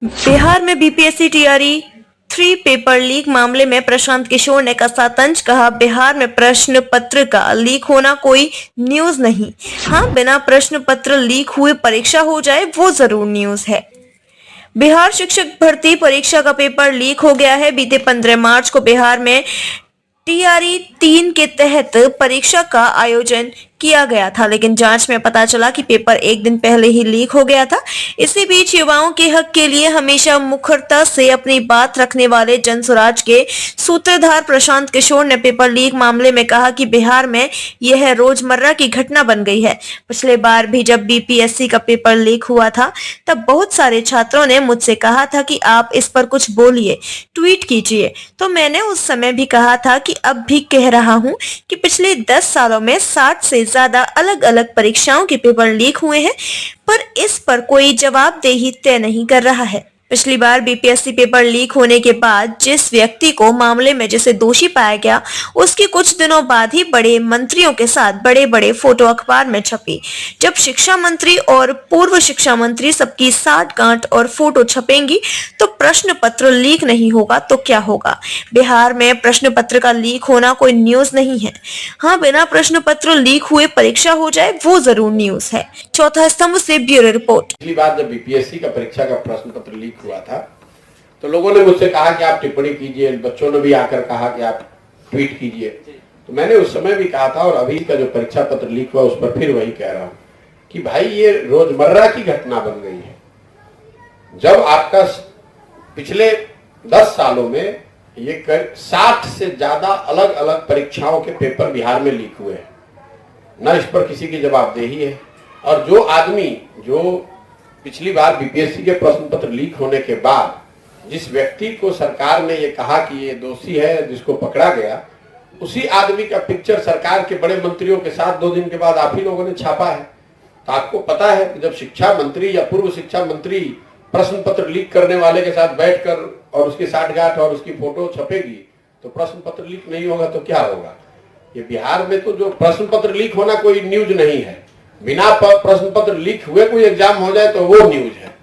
बिहार में BPSC TRE 3 paper leak मामले में प्रशांत किशोर ने कसा तंज। कहा, बिहार में प्रश्न पत्र का लीक होना कोई न्यूज नहीं। हाँ, बिना प्रश्न पत्र लीक हुए परीक्षा हो जाए वो जरूर न्यूज है। बिहार शिक्षक भर्ती परीक्षा का पेपर लीक हो गया है। बीते 15 मार्च को बिहार में टीआरई 3 के तहत परीक्षा का आयोजन किया गया था, लेकिन जांच में पता चला कि पेपर एक दिन पहले ही लीक हो गया था। इसी बीच युवाओं के हक के लिए हमेशा मुखरता से अपनी बात रखने वाले जनसुराज के सूत्रधार प्रशांत किशोर ने पेपर लीक मामले में कहा कि बिहार में यह रोजमर्रा की घटना बन गई है। पिछले बार भी जब बीपीएससी का पेपर लीक हुआ था, तब बहुत सारे छात्रों ने मुझसे कहा था कि आप इस पर कुछ बोलिए, ट्वीट कीजिए। तो मैंने उस समय भी कहा था कि अब भी कह रहा हूं कि पिछले 10 सालों में 60 से ज्यादा अलग अलग परीक्षाओं के पेपर लीक हुए हैं, पर इस पर कोई जवाबदेही तय नहीं कर रहा है। पिछली बार बीपीएससी पेपर लीक होने के बाद जिस व्यक्ति को मामले में जिसे दोषी पाया गया, उसके कुछ दिनों बाद ही बड़े मंत्रियों के साथ बड़े बड़े फोटो अखबार में छपी। जब शिक्षा मंत्री और पूर्व शिक्षा मंत्री सबकी साठ गांठ और फोटो छपेंगी तो प्रश्न पत्र लीक नहीं होगा तो क्या होगा। बिहार में प्रश्न पत्र का लीक होना कोई न्यूज नहीं है। हाँ, बिना प्रश्न पत्र लीक हुए परीक्षा हो जाए वो जरूर न्यूज है। चौथा स्तंभ से ब्यूरो रिपोर्ट। पिछली बार जब बीपीएससी का परीक्षा का प्रश्न पत्र लीक हुआ था तो लोगों ने मुझसे कहा कि आप टिप्पणी कीजिए, बच्चों ने भी आकर कहा कि आप ट्वीट कीजिए। तो मैंने उस समय भी कहा था और अभी का जो परीक्षा पत्र लीक हुआ उस पर फिर वही कह रहा हूं कि भाई ये रोजमर्रा की घटना बन गई है। जब आपका पिछले 10 सालों में ये 60 से ज्यादा अलग अलग परीक्षाओं के पेपर बिहार में लीक हुए हैं, न इस पर किसी की जवाबदेही है। और जो आदमी जो पिछली बार बीपीएससी के प्रश्न पत्र लीक होने के बाद जिस व्यक्ति को सरकार ने ये कहा कि ये दोषी है, जिसको पकड़ा गया, उसी आदमी का पिक्चर सरकार के बड़े मंत्रियों के साथ 2 दिन के बाद आप ही लोगों ने छापा है। तो आपको पता है कि जब शिक्षा मंत्री या पूर्व शिक्षा मंत्री प्रश्न पत्र लीक करने वाले के साथ बैठकर और उसकी साठगांठ और उसकी फोटो छपेगी तो प्रश्न पत्र लीक नहीं होगा तो क्या होगा। ये बिहार में तो जो प्रश्न पत्र लीक होना कोई न्यूज नहीं है। बिना प्रश्न पत्र लीक हुए कोई एग्जाम हो जाए तो वो न्यूज है।